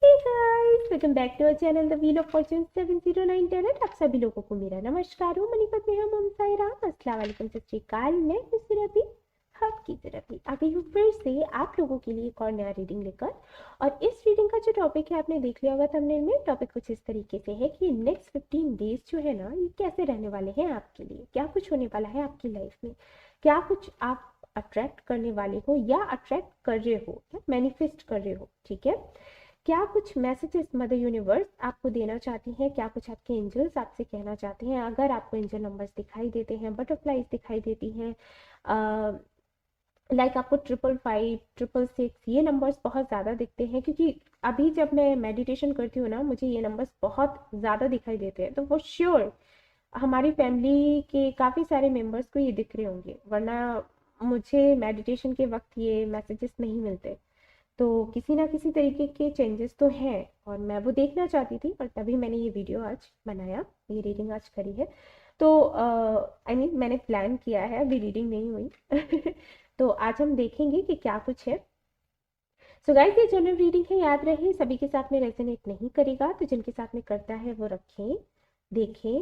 Hey guys, welcome back to our channel the wheel of fortune 709 talent. आप सभी लोगों को मेरा नमस्कार हो। मनीपत में हम सायरा अस्सलाम वालेकुम, सत श्री अकाल। मैं फिर आपकी तरफ ही आ गई हूँ फिर से आप लोगों के लिए एक और नया रीडिंग लेकर। और इस रीडिंग का जो टॉपिक है आपने देख लिया होगा थंबनेल में। टॉपिक कुछ इस तरीके से है कि नेक्स्ट 15 डेज जो है ना, ये कैसे रहने वाले हैं आपके लिए, क्या कुछ होने वाला है आपकी लाइफ में, क्या कुछ आप अट्रैक्ट करने वाले हो या अट्रैक्ट कर रहे हो या मैनिफेस्ट कर रहे हो। ठीक है, क्या कुछ मैसेजेस मदर यूनिवर्स आपको देना चाहती हैं, क्या कुछ आपके एंजल्स आपसे कहना चाहते हैं। अगर आपको एंजल नंबर्स दिखाई देते हैं, बटरफ्लाइज दिखाई देती हैं, लाइक आपको 555, 666 ये नंबर्स बहुत ज़्यादा दिखते हैं, क्योंकि अभी जब मैं मेडिटेशन करती हूँ ना, मुझे ये नंबर्स बहुत ज़्यादा दिखाई देते हैं। तो वो श्योर हमारी फैमिली के काफ़ी सारे मेंबर्स को ये दिख रहे होंगे, वरना मुझे मेडिटेशन के वक्त ये मैसेजेस नहीं मिलते। तो किसी ना किसी तरीके के चेंजेस तो हैं और मैं वो देखना चाहती थी, और तभी मैंने ये वीडियो आज बनाया, ये रीडिंग आज करी है। तो मैंने प्लान किया है, अभी रीडिंग नहीं हुई तो आज हम देखेंगे कि क्या कुछ है। सो गाइस, ये जनरल रीडिंग है, याद रहे सभी के साथ में रेजोनेट नहीं करेगा, तो जिनके साथ में करता है वो रखें, देखें,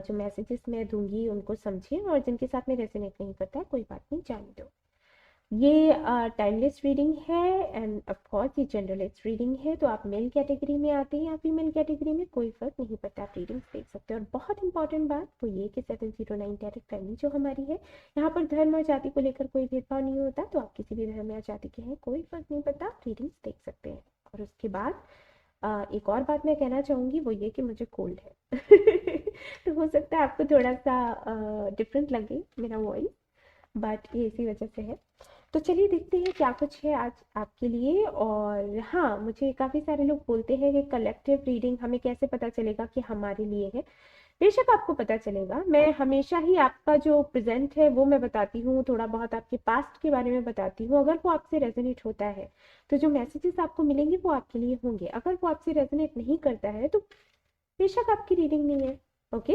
जो मैसेजेस मैं दूंगी उनको समझें, और जिनके साथ में रेजोनेट नहीं करता है कोई बात नहीं, जाने दो। ये टाइमलेस रीडिंग है एंड ऑफ कोर्स ये जनरलाइज रीडिंग है। तो आप मेल कैटेगरी में आते हैं या फीमेल कैटेगरी में, कोई फर्क नहीं पड़ता, आप रीडिंग्स देख सकते हैं। और बहुत इंपॉर्टेंट बात वो ये कि 709 टैरेट फैमिली जो हमारी है, यहाँ पर धर्म और जाति को लेकर कोई भेदभाव नहीं होता। तो आप किसी भी धर्म या जाति के हैं, कोई फर्क नहीं पड़ता, आप रीडिंग्स देख सकते हैं। और उसके बाद एक और बात मैं कहना चाहूँगी, वो ये कि मुझे कोल्ड है तो हो सकता है आपको थोड़ा सा डिफरेंट लगे मेरा वॉइस, बट ये इसी वजह से है। तो चलिए देखते हैं क्या कुछ है आज आपके लिए। और हाँ, मुझे काफ़ी सारे लोग बोलते हैं कि कलेक्टिव रीडिंग हमें कैसे पता चलेगा कि हमारे लिए है। बेशक आपको पता चलेगा, मैं हमेशा ही आपका जो प्रेजेंट है वो मैं बताती हूँ, थोड़ा बहुत आपके पास्ट के बारे में बताती हूँ। अगर वो आपसे रेजोनेट होता है तो जो मैसेजेस आपको मिलेंगे वो आपके लिए होंगे। अगर वो आपसे रेजोनेट नहीं करता है तो बेशक आपकी रीडिंग नहीं है। ओके,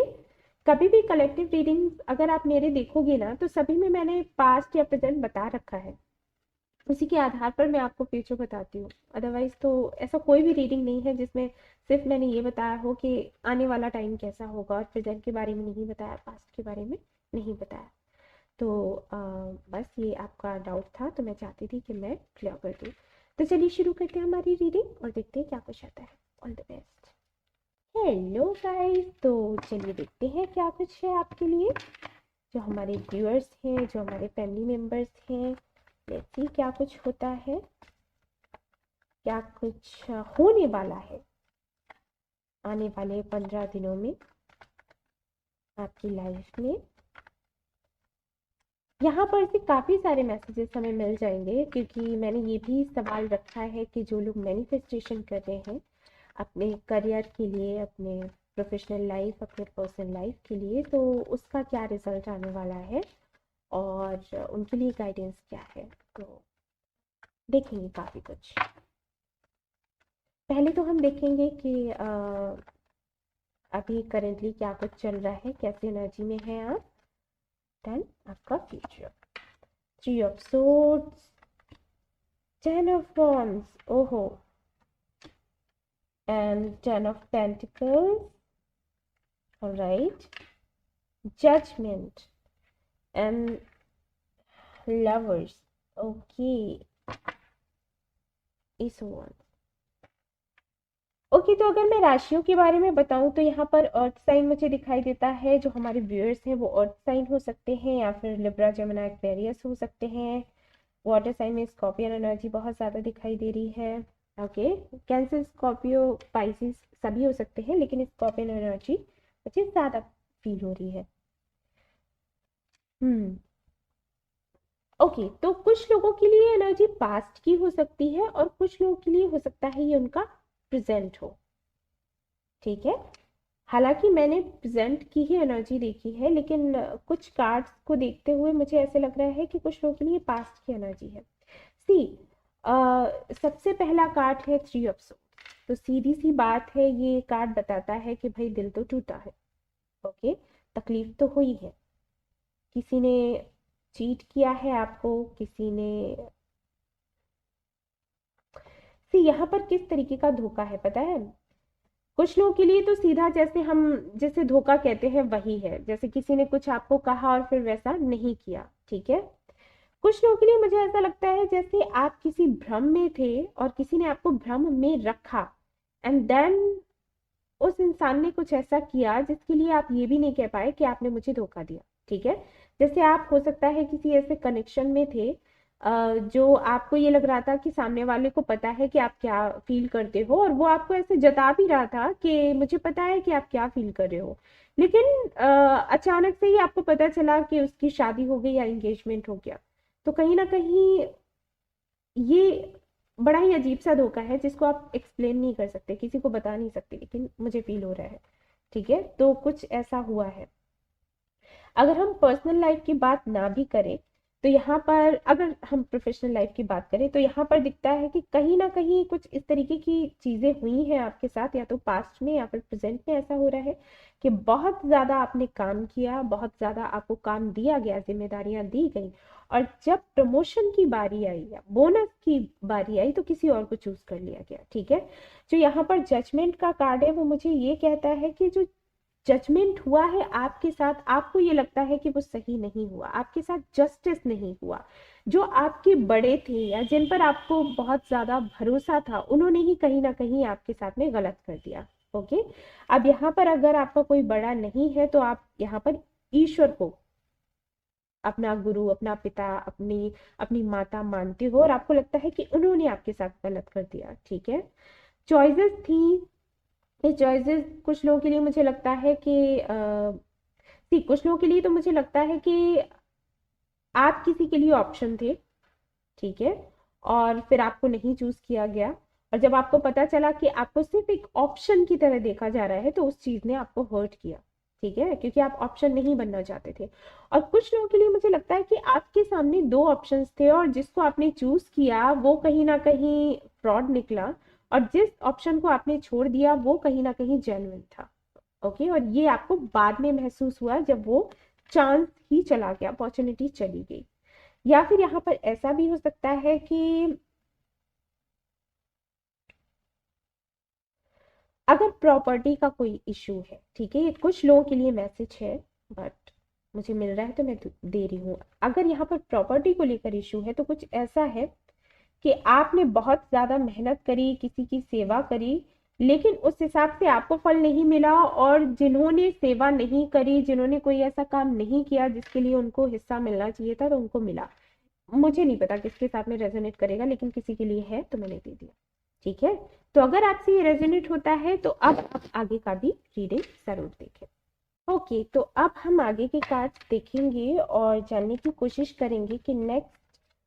कभी भी कलेक्टिव रीडिंग अगर आप मेरे देखोगे ना, तो सभी में मैंने पास्ट या प्रेजेंट बता रखा है, उसी के आधार पर मैं आपको फ्यूचर बताती हूँ। अदरवाइज तो ऐसा कोई भी रीडिंग नहीं है जिसमें सिर्फ मैंने ये बताया हो कि आने वाला टाइम कैसा होगा, और प्रेजेंट के बारे में नहीं बताया, पास्ट के बारे में नहीं बताया। तो बस ये आपका डाउट था, तो मैं चाहती थी कि मैं क्लियर कर दूँ। तो चलिए शुरू करते हैं हमारी रीडिंग और देखते हैं क्या कुछ आता है। All the best. Hello guys, तो चलिए देखते हैं क्या कुछ है आपके लिए, जो हमारे व्यूअर्स हैं, जो हमारे फैमिली मेम्बर्स हैं। लेट्स सी क्या कुछ होता है, क्या कुछ होने वाला है आने वाले 15 दिनों में आपकी लाइफ में। यहाँ पर से काफ़ी सारे मैसेजेस हमें मिल जाएंगे, क्योंकि मैंने ये भी सवाल रखा है कि जो लोग मैनिफेस्टेशन कर रहे हैं अपने करियर के लिए, अपने प्रोफेशनल लाइफ, अपने पर्सनल लाइफ के लिए, तो उसका क्या रिजल्ट आने वाला है और उनके लिए गाइडेंस क्या है। तो देखेंगे काफ़ी कुछ। पहले तो हम देखेंगे कि अभी करेंटली क्या कुछ चल रहा है, कैसे एनर्जी में है आप। देन आपका future, 3 of swords, 10 of wands, ओहो, and 10 of pentacles, alright, judgment and lovers, okay, इस वन। ओके, तो अगर मैं राशियों के बारे में बताऊं तो यहाँ पर अर्थ साइन मुझे दिखाई देता है। जो हमारे व्यूअर्स हैं वो अर्थ साइन हो सकते हैं, या फिर लिब्रा, जेमिनी, एक्वेरियस हो सकते हैं। वाटर साइन में स्कॉर्पियन एनर्जी बहुत ज़्यादा दिखाई दे रही है। ओके, कैंसर, स्कॉर्पियो, पाइसिस सभी हो सकते हैं, लेकिन स्कॉर्पियन एनर्जी मुझे ज़्यादा फील हो रही है। ओके, तो कुछ लोगों के लिए एनर्जी पास्ट की हो सकती है और कुछ लोगों के लिए हो सकता है ये उनका प्रेजेंट हो। ठीक है, हालांकि मैंने प्रेजेंट की ही एनर्जी देखी है, लेकिन कुछ कार्ड्स को देखते हुए मुझे ऐसे लग रहा है कि कुछ लोगों के लिए पास्ट की एनर्जी है। सी, सबसे पहला कार्ड है 3 ऑफ सोर्ड्स। तो सीधी सी बात है, ये कार्ड बताता है कि भाई दिल तो टूटा है। ओके, तकलीफ तो हुई है, किसी ने चीट किया है आपको, किसी ने, तो यहाँ पर किस तरीके का धोखा है पता है? कुछ लोगों के लिए तो सीधा जैसे हम जैसे धोखा कहते हैं वही है, जैसे किसी ने कुछ आपको कहा और फिर वैसा नहीं किया, ठीक है। कुछ लोगों के लिए मुझे ऐसा लगता है जैसे आप किसी भ्रम में थे और किसी ने आपको भ्रम में रखा, एंड देन उस इंसान ने कुछ ऐसा किया जिसके लिए आप ये भी नहीं कह पाए कि आपने मुझे धोखा दिया, ठीक है। जैसे आप हो सकता है किसी ऐसे कनेक्शन में थे जो आपको ये लग रहा था कि सामने वाले को पता है कि आप क्या फील करते हो, और वो आपको ऐसे जता भी रहा था कि मुझे पता है कि आप क्या फील कर रहे हो, लेकिन अचानक से ही आपको पता चला कि उसकी शादी हो गई या एंगेजमेंट हो गया। तो कहीं ना कहीं ये बड़ा ही अजीब सा धोखा है जिसको आप एक्सप्लेन नहीं कर सकते, किसी को बता नहीं सकते, लेकिन मुझे फील हो रहा है, ठीक है। तो कुछ ऐसा हुआ है। अगर हम पर्सनल लाइफ की बात ना करें तो यहाँ पर, अगर हम प्रोफेशनल लाइफ की बात करें तो यहाँ पर दिखता है कि कहीं ना कहीं कुछ इस तरीके की चीजें हुई हैं आपके साथ, या तो पास्ट में या फिर प्रेजेंट में ऐसा हो रहा है कि बहुत ज्यादा आपने काम किया, बहुत ज्यादा आपको काम दिया गया, जिम्मेदारियां दी गई, और जब प्रमोशन की बारी आई या बोनस की बारी आई तो किसी और को चूज कर लिया गया, ठीक है। जो यहाँ पर जजमेंट का कार्ड है वो मुझे ये कहता है कि जो जजमेंट हुआ है आपके साथ, आपको ये लगता है कि वो सही नहीं हुआ, आपके साथ जस्टिस नहीं हुआ। जो आपके बड़े थे या जिन पर आपको बहुत ज्यादा भरोसा था, उन्होंने ही कहीं ना कहीं आपके साथ में गलत कर दिया। ओके। अब यहाँ पर अगर आपका कोई बड़ा नहीं है तो आप यहाँ पर ईश्वर को अपना गुरु, अपना पिता, अपनी अपनी माता मानते हो, और आपको लगता है कि उन्होंने आपके साथ गलत कर दिया, ठीक है। चॉइसेस थी, ये चॉइसेस कुछ लोगों के लिए मुझे लगता है कि कुछ लोगों के लिए तो मुझे लगता है कि आप किसी के लिए ऑप्शन थे, ठीक है, और फिर आपको नहीं चूज किया गया, और जब आपको पता चला कि आपको सिर्फ एक ऑप्शन की तरह देखा जा रहा है तो उस चीज ने आपको हर्ट किया, ठीक है, क्योंकि आप ऑप्शन नहीं बनना चाहते थे। और कुछ लोगों के लिए मुझे लगता है कि आपके सामने दो ऑप्शंस थे और जिसको आपने चूज किया वो कहीं ना कहीं फ्रॉड निकला, और जिस ऑप्शन को आपने छोड़ दिया वो कहीं ना कहीं जेन्युइन था। ओके। और ये आपको बाद में महसूस हुआ जब वो चांस ही चला गया, अपॉर्चुनिटी चली गई। या फिर यहाँ पर ऐसा भी हो सकता है कि अगर प्रॉपर्टी का कोई इशू है, ठीक है, ये कुछ लोगों के लिए मैसेज है, बट मुझे मिल रहा है तो मैं दे रही हूँ। अगर यहाँ पर प्रॉपर्टी को लेकर इशू है तो कुछ ऐसा है कि आपने बहुत ज्यादा मेहनत करी, किसी की सेवा करी, लेकिन उस हिसाब से आपको फल नहीं मिला, और जिन्होंने सेवा नहीं करी, जिन्होंने कोई ऐसा काम नहीं किया जिसके लिए उनको हिस्सा मिलना चाहिए था, तो उनको मिला। मुझे नहीं पता किसके साथ में रेजोनेट करेगा, लेकिन किसी के लिए है तो मैंने दे दिया, ठीक है। तो अगर आपसे ये रेजोनेट होता है तो अब आप आगे का भी रीडिंग जरूर देखें। ओके, तो अब हम आगे के कार्ड्स देखेंगे और जानने की कोशिश करेंगे कि नेक्स्ट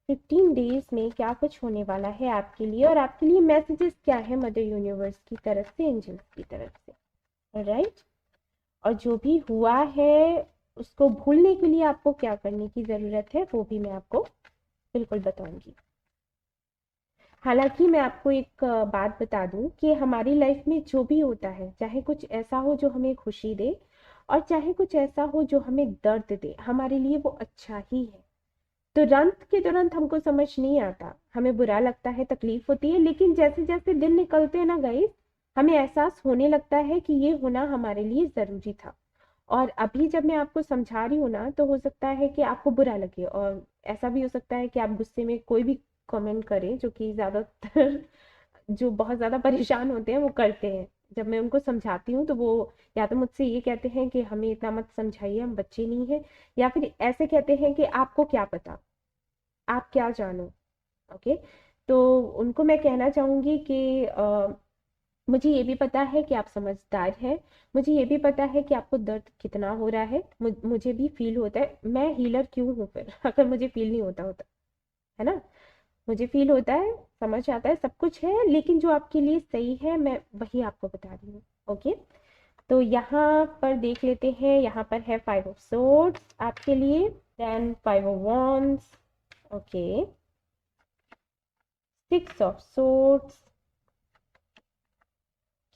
15 डेज में क्या कुछ होने वाला है आपके लिए, और आपके लिए मैसेजेस क्या है मदर यूनिवर्स की तरफ से, एंजल्स की तरफ से, राइट। और जो भी हुआ है उसको भूलने के लिए आपको क्या करने की जरूरत है वो भी मैं आपको बिल्कुल बताऊंगी। हालांकि मैं आपको एक बात बता दूं कि हमारी लाइफ में जो भी होता है, चाहे कुछ ऐसा हो जो हमें खुशी दे और चाहे कुछ ऐसा हो जो हमें दर्द दे, हमारे लिए वो अच्छा ही है। तुरंत के तुरंत हमको समझ नहीं आता, हमें बुरा लगता है, तकलीफ होती है, लेकिन जैसे जैसे दिन निकलते हैं ना गाइस, हमें एहसास होने लगता है कि ये होना हमारे लिए जरूरी था। और अभी जब मैं आपको समझा रही हूँ ना, तो हो सकता है कि आपको बुरा लगे, और ऐसा भी हो सकता है कि आप गुस्से में कोई भी कमेंट करें, जो कि ज्यादातर जो बहुत ज्यादा परेशान होते हैं वो करते हैं। जब मैं उनको समझाती हूँ तो वो या तो मुझसे ये कहते हैं कि हमें इतना मत समझाइए, हम बच्चे नहीं हैं, या फिर ऐसे कहते हैं कि आपको क्या पता, आप क्या जानो। ओके। तो उनको मैं कहना चाहूंगी कि मुझे ये भी पता है कि आप समझदार हैं, मुझे ये भी पता है कि आपको दर्द कितना हो रहा है, मुझे भी फील होता है, मैं हीलर क्यों हूँ फिर अगर मुझे फील नहीं होता होता, है ना। मुझे फील होता है, समझ आता है, सब कुछ है, लेकिन जो आपके लिए सही है मैं वही आपको बता रही हूँ। ओके। तो यहाँ पर देख लेते हैं, यहाँ पर है 5 ऑफ सोर्ड्स आपके लिए, then 5 of wands, okay, 6 of swords,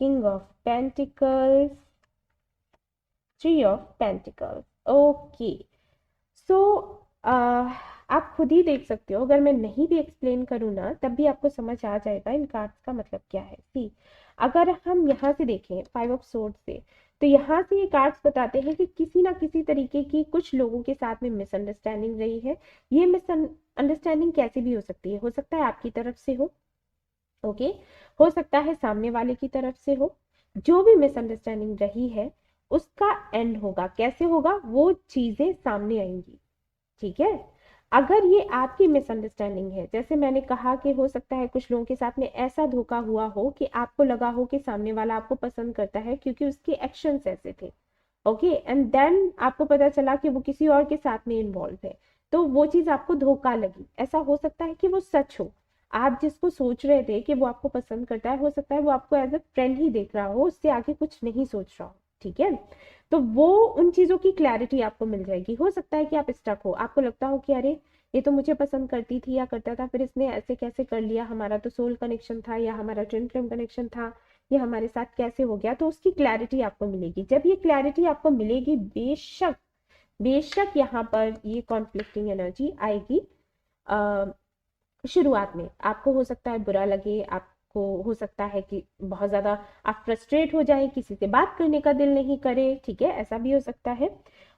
king of pentacles, 3 of pentacles. Okay. So आप खुद ही देख सकते हो, अगर मैं नहीं भी एक्सप्लेन करूँ ना तब भी आपको समझ आ जाएगा इन कार्ड्स का मतलब क्या है। सी, अगर हम यहाँ से देखें 5 ऑफ सोर्ड से, तो यहाँ से ये कार्ड्स बताते हैं कि किसी ना किसी तरीके की कुछ लोगों के साथ में मिसअंडरस्टैंडिंग रही है। ये मिसअंडरस्टैंडिंग कैसी भी हो सकता है आपकी तरफ से ओके, हो सकता है सामने वाले की तरफ से हो। जो भी मिसअंडरस्टैंडिंग रही है उसका एंड होगा, कैसे होगा, वो चीजें सामने आएंगी, ठीक है। अगर ये आपकी मिसअंडरस्टैंडिंग है, जैसे मैंने कहा कि हो सकता है कुछ लोगों के साथ में ऐसा धोखा हुआ हो कि आपको लगा हो कि सामने वाला आपको पसंद करता है क्योंकि उसके एक्शंस ऐसे थे, ओके, एंड देन आपको पता चला कि वो किसी और के साथ में इन्वॉल्व है, तो वो चीज आपको धोखा लगी। ऐसा हो सकता है कि वो सच हो, आप जिसको सोच रहे थे कि वो आपको पसंद करता है, हो सकता है वो आपको एज अ फ्रेंड ही देख रहा हो, उससे आगे कुछ नहीं सोच रहा हो, ठीक है। तो वो उन चीजों की क्लैरिटी आपको मिल जाएगी। हो सकता है कि आप स्टक हो, आपको लगता हो कि अरे ये तो मुझे पसंद करती थी या करता था, फिर इसने ऐसे कैसे कर लिया, हमारा तो सोल कनेक्शन था या हमारा ट्विन फ्लेम कनेक्शन था, ये हमारे साथ कैसे हो गया। तो उसकी क्लैरिटी आपको मिलेगी। जब ये क्लैरिटी आपको मिलेगी, बेशक बेशक यहाँ पर ये कॉन्फ्लिक्टिंग एनर्जी आएगी। शुरुआत में आपको हो सकता है बुरा लगे, आपको हो सकता है कि बहुत ज्यादा आप फ्रस्ट्रेट हो जाए, किसी से बात करने का दिल नहीं करे, ठीक है, ऐसा भी हो सकता है।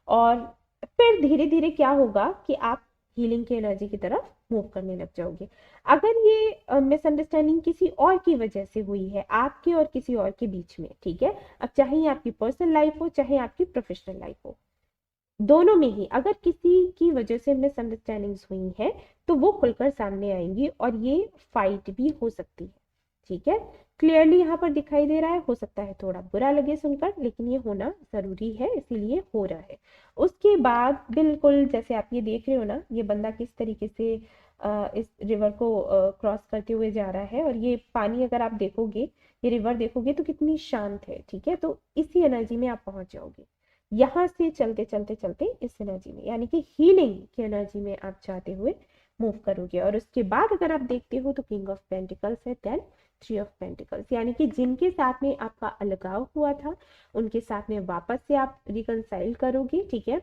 और फिर धीरे धीरे क्या होगा कि आप हीलिंग की एनर्जी की तरफ मूव करने लग जाओगे। अगर ये मिसअंडरस्टैंडिंग किसी और की वजह से हुई है, आपके और किसी और के बीच में, ठीक है, अब चाहे ये आपकी पर्सनल लाइफ हो चाहे आपकी प्रोफेशनल लाइफ हो, दोनों में ही अगर किसी की वजह से मिसअंडरस्टैंडिंग्स हुई है तो वो खुलकर सामने आएंगी और ये फाइट भी हो सकती है, ठीक है। क्लियरली यहाँ पर दिखाई दे रहा है। हो सकता है थोड़ा बुरा लगे सुनकर, लेकिन ये होना जरूरी है, इसीलिए हो रहा है। उसके बाद बिल्कुल जैसे आप ये देख रहे हो ना, ये बंदा किस तरीके से इस रिवर को क्रॉस करते हुए जा रहा है, और ये पानी अगर आप देखोगे, ये रिवर देखोगे तो कितनी शांत है, ठीक है। तो इसी एनर्जी में आप पहुंच जाओगे, यहाँ से चलते चलते चलते इस एनर्जी में, यानी कि हीलिंग की एनर्जी में आप जाते हुए मूव करोगे। और उसके बाद अगर आप देखते हो तो किंग ऑफ पेंटिकल्स है, देन 3 ऑफ पेंटिकल्स, यानी कि जिनके साथ में आपका अलगाव हुआ था उनके साथ में वापस से आप रिकनसाइल करोगे, ठीक है,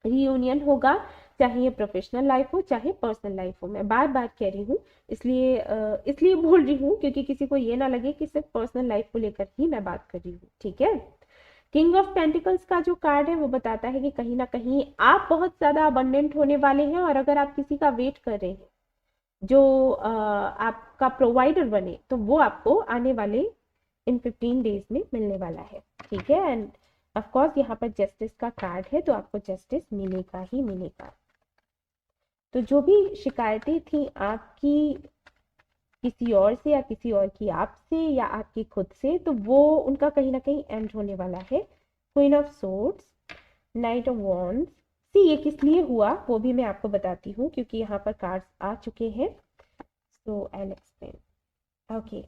रीयूनियन होगा। चाहे ये प्रोफेशनल लाइफ हो चाहे पर्सनल लाइफ हो, मैं बार बार कह रही हूँ, इसलिए बोल रही हूँ क्योंकि किसी को ये ना लगे कि सिर्फ पर्सनल लाइफ को लेकर ही मैं बात कर रही हूँ, ठीक है। किंग ऑफ पेंटिकल्स का जो कार्ड है वो बताता है कि कहीं ना कहीं आप बहुत ज्यादा अबंडेंट होने वाले हैं, और अगर आप किसी का वेट कर रहे हैं जो आपका प्रोवाइडर बने, तो वो आपको आने वाले इन 15 डेज में मिलने वाला है, ठीक है। एंड ऑफ कोर्स यहाँ पर जस्टिस का कार्ड है, तो आपको जस्टिस मिलेगा ही मिलेगा। तो जो भी शिकायतें थी आपकी किसी और से या किसी और की आपसे या आपकी खुद से, तो वो उनका कहीं ना कहीं एंड होने वाला है। Queen of swords, knight of wands. See, ये किस लिए हुआ वो भी मैं आपको बताती हूँ क्योंकि यहाँ पर कार्ड्स आ चुके हैं, so I will explain. Okay,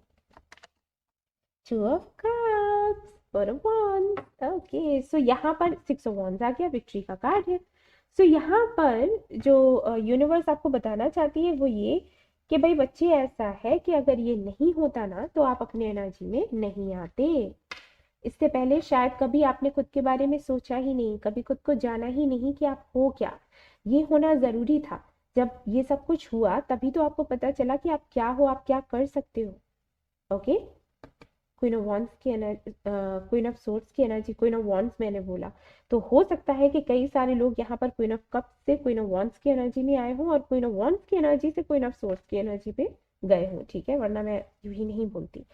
2 of cups, 4 of wands, okay, so यहाँ पर 6 ऑफ वॉन्ड्स आ गया, विक्ट्री का कार्ड है। सो यहाँ पर जो यूनिवर्स आपको बताना चाहती है वो ये कि भाई बच्चे, ऐसा है कि अगर ये नहीं होता ना तो आप अपनी एनर्जी में नहीं आते। इससे पहले शायद कभी आपने खुद के बारे में सोचा ही नहीं, कभी खुद को जाना ही नहीं कि आप हो क्या। ये होना जरूरी था। जब ये सब कुछ हुआ तभी तो आपको पता चला कि आप क्या हो, आप क्या कर सकते हो। ओके, क्वीन ऑफ वॉन्ड्स की एनर्जी, क्वीन ऑफ सोर्ड्स की एनर्जी, क्वीन ऑफ वॉन्ड्स मैंने बोला, तो हो सकता है कि कई सारे लोग यहाँ पर क्वीन ऑफ कप्स से क्वीन ऑफ वॉन्ड्स की एनर्जी में आए हों और क्वीन ऑफ वॉन्ड्स की एनर्जी से क्वीन ऑफ सोर्ड्स की एनर्जी पे गए हों, ठीक है, वरना मैं यूं ही नहीं बोलती।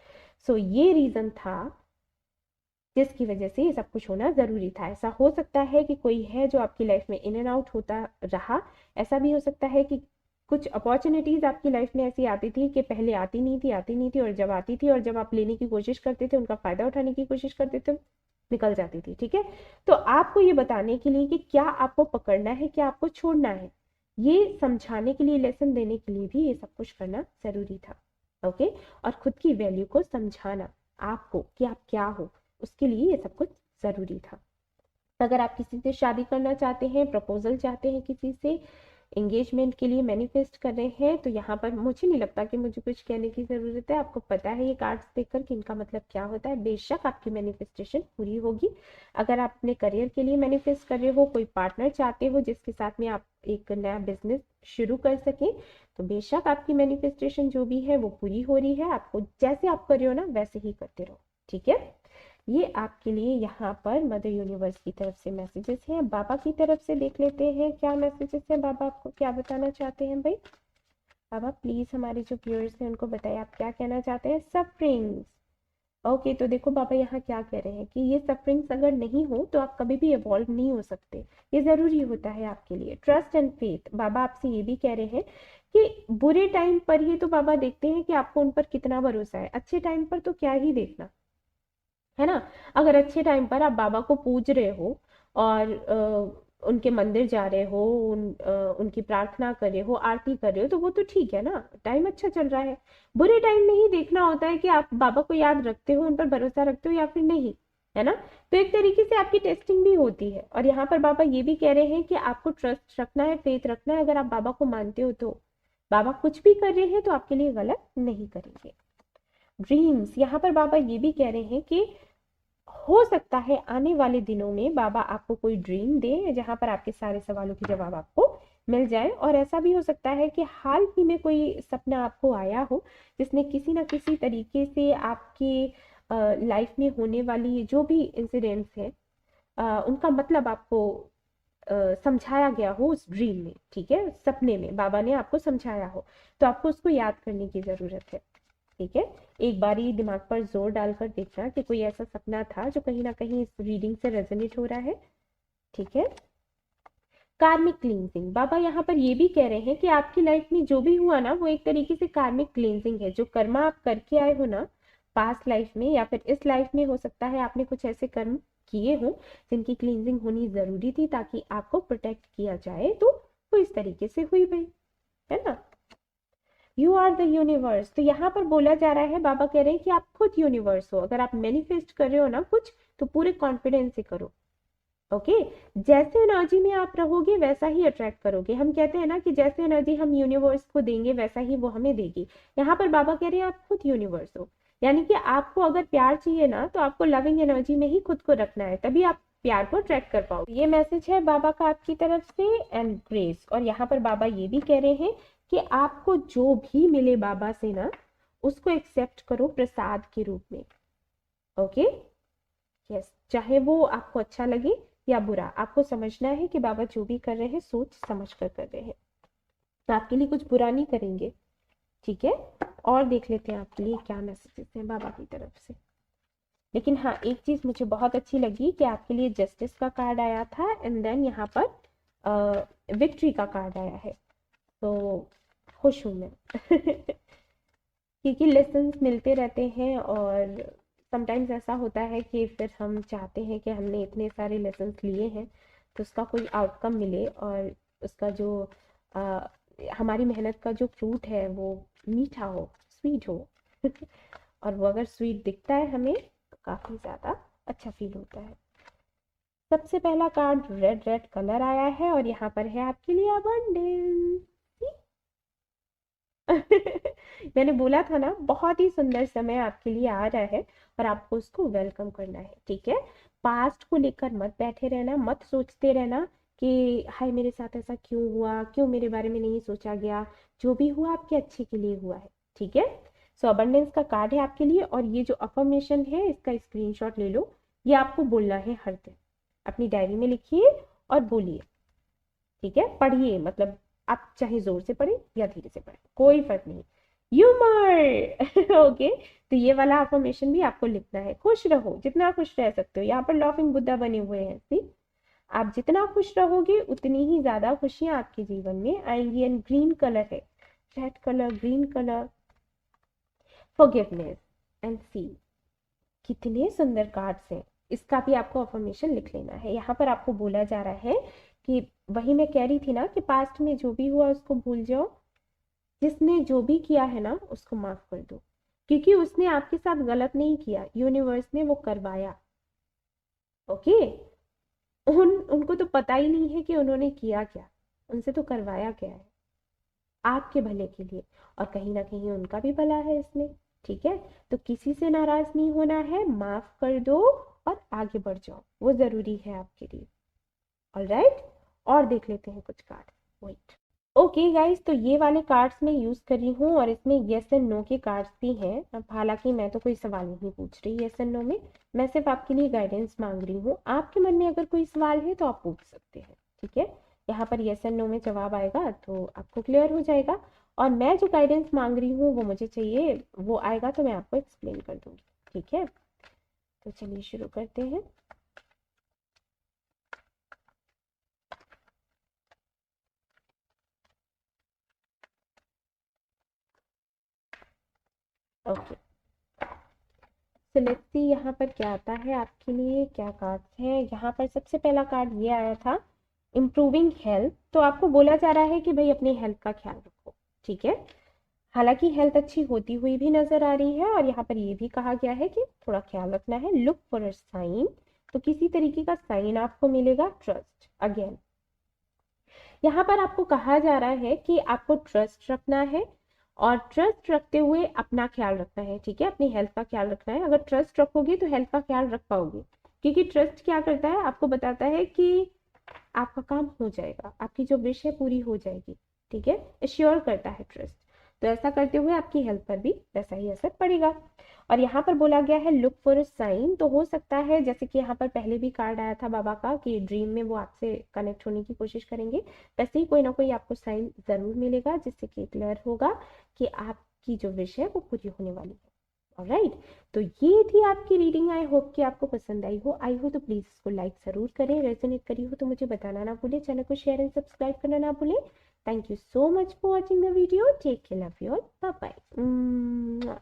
सो ये रीजन था जिसकी वजह से ये सब कुछ होना जरूरी था। ऐसा हो सकता है कि कोई है जो आपकी लाइफ में इन एंड आउट होता रहा, ऐसा भी हो सकता है कि कुछ अपॉर्चुनिटीज आपकी लाइफ में ऐसी आती थी कि पहले आती नहीं थी और जब आती थी और जब आप लेने की कोशिश करते थे, उनका फायदा उठाने की कोशिश करते थे, निकल जाती थी, ठीक है। तो आपको ये बताने के लिए कि क्या आपको पकड़ना है, क्या आपको छोड़ना है, ये समझाने के लिए, लेसन देने के लिए भी ये सब कुछ करना जरूरी था, ओके। और खुद की वैल्यू को समझाना आपको कि आप क्या हो, उसके लिए ये सब कुछ जरूरी था। अगर आप किसी से शादी करना चाहते हैं, प्रपोजल चाहते हैं किसी से, एंगेजमेंट के लिए मैनिफेस्ट कर रहे हैं, तो यहाँ पर मुझे नहीं लगता कि मुझे कुछ कहने की ज़रूरत है। आपको पता है ये कार्ड्स देखकर कि इनका मतलब क्या होता है। बेशक आपकी मैनिफेस्टेशन पूरी होगी। अगर आप अपने करियर के लिए मैनिफेस्ट कर रहे हो, कोई पार्टनर चाहते हो जिसके साथ में आप एक नया बिजनेस शुरू कर सकें, तो बेशक आपकी मैनिफेस्टेशन जो भी है वो पूरी हो रही है। आपको जैसे आप कर रहे हो ना वैसे ही करते रहो, ठीक है। ये आपके लिए यहाँ पर मदर यूनिवर्स की तरफ से मैसेजेस हैं। बाबा की तरफ से देख लेते हैं क्या मैसेजेस हैं, बाबा आपको क्या बताना चाहते हैं। भाई बाबा प्लीज हमारे जो व्यूअर्स हैं उनको बताइए आप क्या कहना चाहते हैं। सफरिंग्स, ओके, तो देखो बाबा यहाँ क्या कह रहे हैं कि ये सफरिंग्स अगर नहीं हो तो आप कभी भी इवॉल्व नहीं हो सकते। ये जरूरी होता है आपके लिए। ट्रस्ट एंड फेथ, बाबा आपसे ये भी कह रहे हैं कि बुरे टाइम पर ही तो बाबा देखते हैं कि आपको उन पर कितना भरोसा है, अच्छे टाइम पर तो क्या ही देखना, है ना। अगर अच्छे टाइम पर आप बाबा को पूज रहे हो और उनके मंदिर जा रहे हो, उनकी प्रार्थना कर रहे हो, आरती कर रहे हो, तो वो तो ठीक है ना, टाइम अच्छा चल रहा है। बुरे टाइम में ही देखना होता है कि आप बाबा को याद रखते हो, उन पर भरोसा रखते हो या फिर नहीं, है ना। तो एक तरीके से आपकी टेस्टिंग भी होती है। और यहाँ पर बाबा ये भी कह रहे हैं कि आपको ट्रस्ट रखना है, फेथ रखना है। अगर आप बाबा को मानते हो तो बाबा कुछ भी कर रहे हैं तो आपके लिए गलत नहीं करेंगे। ड्रीम्स, यहाँ पर बाबा ये भी कह रहे हैं कि हो सकता है आने वाले दिनों में बाबा आपको कोई ड्रीम दे जहां पर आपके सारे सवालों के जवाब आपको मिल जाए। और ऐसा भी हो सकता है कि हाल ही में कोई सपना आपको आया हो जिसने किसी ना किसी तरीके से आपकी लाइफ में होने वाली जो भी इंसिडेंट्स हैं उनका मतलब आपको समझाया गया हो उस ड्रीम में, ठीक है। सपने में बाबा ने आपको समझाया हो तो आपको उसको याद करने की जरूरत है, ठीक है। एक बारी दिमाग पर जोर डालकर देखना कि कोई ऐसा सपना था जो कहीं ना कहीं इस रीडिंग से रेजोनेट हो रहा है, ठीक है। कार्मिक क्लींजिंग, बाबा यहाँ पर ये भी कह रहे हैं कि आपकी लाइफ में जो भी हुआ ना वो एक तरीके से कार्मिक क्लींजिंग है। जो कर्मा आप करके आए हो ना पास्ट लाइफ में या फिर इस लाइफ में, हो सकता है आपने कुछ ऐसे कर्म किए हो जिनकी क्लींजिंग होनी जरूरी थी ताकि आपको प्रोटेक्ट किया जाए, तो वो इस तरीके से हुई भाई, है ना। यू आर द यूनिवर्स, तो यहाँ पर बोला जा रहा है, बाबा कह रहे हैं कि आप खुद यूनिवर्स हो। अगर आप मैनिफेस्ट कर रहे हो ना कुछ तो पूरे कॉन्फिडेंस से करो, ओके। जैसे एनर्जी में आप रहोगे वैसा ही अट्रैक्ट करोगे। हम कहते हैं ना कि जैसे एनर्जी हम यूनिवर्स को देंगे वैसा ही वो हमें देगी। यहाँ पर बाबा कह रहे हैं आप खुद यूनिवर्स हो, यानी कि आपको अगर प्यार चाहिए ना तो आपको लविंग एनर्जी में ही खुद को रखना है, तभी आप प्यार को अट्रैक्ट कर पाओगे। ये मैसेज है बाबा का आपकी तरफ से, एंड ग्रेस। और यहाँ पर बाबा ये भी कह रहे हैं कि आपको जो भी मिले बाबा से ना उसको एक्सेप्ट करो प्रसाद के रूप में, ओके। यस, चाहे वो आपको अच्छा लगे या बुरा, आपको समझना है कि बाबा जो भी कर रहे हैं सोच समझ कर रहे हैं, तो आपके लिए कुछ बुरा नहीं करेंगे, ठीक है। और देख लेते हैं आपके लिए क्या मैसेजेस हैं बाबा की तरफ से। लेकिन हाँ, एक चीज मुझे बहुत अच्छी लगी कि आपके लिए जस्टिस का कार्ड आया था एंड देन यहाँ पर विक्ट्री का कार्ड आया है, तो खुश हूँ मैं क्योंकि लेसन्स मिलते रहते हैं और समटाइम्स ऐसा होता है कि फिर हम चाहते हैं कि हमने इतने सारे लेसन्स लिए हैं तो उसका कोई आउटकम मिले और उसका जो आ, हमारी मेहनत का जो फ्रूट है वो मीठा हो, स्वीट हो और वो अगर स्वीट दिखता है हमें तो काफ़ी ज़्यादा अच्छा फील होता है। सबसे पहला कार्ड रेड रेड कलर आया है और यहाँ पर है आपके लिए अबंडेंस मैंने बोला था ना बहुत ही सुंदर समय आपके लिए आ रहा है और आपको उसको वेलकम करना है, ठीक है। पास्ट को लेकर मत बैठे रहना, मत सोचते रहना कि हाय मेरे साथ ऐसा क्यों हुआ, क्यों मेरे बारे में नहीं सोचा गया। जो भी हुआ आपके अच्छे के लिए हुआ है, ठीक है। सो अबंडेंस का कार्ड है आपके लिए और ये जो अफर्मेशन है इसका स्क्रीनशॉट ले लो। ये आपको बोलना है हर दिन, अपनी डायरी में लिखिए और बोलिए, ठीक है। पढ़िए, मतलब आप चाहे जोर से पढ़े या धीरे से पढ़े कोई फर्क नहीं। ह्यूमर ओके तो ये वाला अफर्मेशन भी आपको लिखना है। खुश रहो, जितना खुश रह सकते हो। यहाँ पर लॉफिंग बुद्धा बने हुए हैं, सी आप जितना खुश रहोगे उतनी ही ज्यादा खुशियां आपके जीवन में आएंगी। एंड ग्रीन कलर है, red colour, green colour, forgiveness and see, कितने सुंदर कार्ड्स हैं। इसका भी आपको अफर्मेशन लिख लेना है। यहाँ पर आपको बोला जा रहा है कि वही मैं कह रही थी ना कि पास्ट में जो भी हुआ उसको भूल जाओ, जिसने जो भी किया है ना उसको माफ कर दो, क्योंकि उसने आपके साथ गलत नहीं किया, यूनिवर्स ने वो करवाया, ओके। उनको तो पता ही नहीं है कि उन्होंने किया क्या, उनसे तो करवाया गया है आपके भले के लिए, और कहीं ना कहीं उनका भी भला है इसमें। ठीक है, तो किसी से नाराज नहीं होना है, माफ कर दो और आगे बढ़ जाओ, वो जरूरी है आपके लिए। ऑलराइट, और देख लेते हैं कुछ कार्ड। वेट। ओके गाइस, तो ये वाले कार्ड्स मैं यूज कर रही हूँ और इसमें यस एंड नो के कार्ड्स भी हैं। अब हालांकि मैं तो कोई सवाल नहीं पूछ रही यस एंड नो में, मैं सिर्फ आपके लिए गाइडेंस मांग रही हूँ। आपके मन में अगर कोई सवाल है तो आप पूछ सकते हैं। ठीक है, यहाँ पर यस एंड नो में जवाब आएगा तो आपको क्लियर हो जाएगा, और मैं जो गाइडेंस मांग रही हूँ वो मुझे चाहिए, वो आएगा तो मैं आपको एक्सप्लेन कर दूंगी। ठीक है, तो चलिए शुरू करते हैं। ओके, तो लेट्स सी यहाँ पर क्या आता है आपके लिए, क्या कार्ड्स हैं। यहाँ पर सबसे पहला कार्ड ये आया था, इम्प्रूविंग हेल्थ। तो आपको बोला जा रहा है कि भाई अपनी हेल्थ का ख्याल रखो। ठीक है, हालांकि हेल्थ अच्छी होती हुई भी नजर आ रही है, और यहाँ पर ये भी कहा गया है कि थोड़ा ख्याल रखना है। लुक फॉर अ साइन, तो किसी तरीके का साइन आपको मिलेगा। ट्रस्ट अगेन, यहाँ पर आपको कहा जा रहा है कि आपको ट्रस्ट रखना है, और ट्रस्ट रखते हुए अपना ख्याल रखना है। ठीक है, अपनी हेल्थ का ख्याल रखना है। अगर ट्रस्ट रखोगे तो हेल्थ का ख्याल रख पाओगे, क्योंकि ट्रस्ट क्या करता है, आपको बताता है कि आपका काम हो जाएगा, आपकी जो विश है पूरी हो जाएगी। ठीक है, एश्योर करता है ट्रस्ट। तो ऐसा करते हुए आपकी हेल्थ पर भी वैसा ही असर पड़ेगा। और यहाँ पर बोला गया है लुक फॉर अ साइन, तो हो सकता है जैसे कि यहाँ पर पहले भी कार्ड आया था बाबा का कि ड्रीम में वो आपसे कनेक्ट होने की कोशिश करेंगे, वैसे ही कोई ना कोई आपको साइन जरूर मिलेगा जिससे कि क्लियर होगा कि आपकी जो विश है वो पूरी होने वाली है। ऑलराइट, तो ये थी आपकी रीडिंग। आई होप कि आपको पसंद आई हो तो प्लीज़ इसको लाइक ज़रूर करें, रेजोनेट करी हो तो मुझे बताना ना भूलें, चैनल को शेयर एंड सब्सक्राइब करना ना भूलें। Thank you so much for watching the video, take care, love you all, bye bye.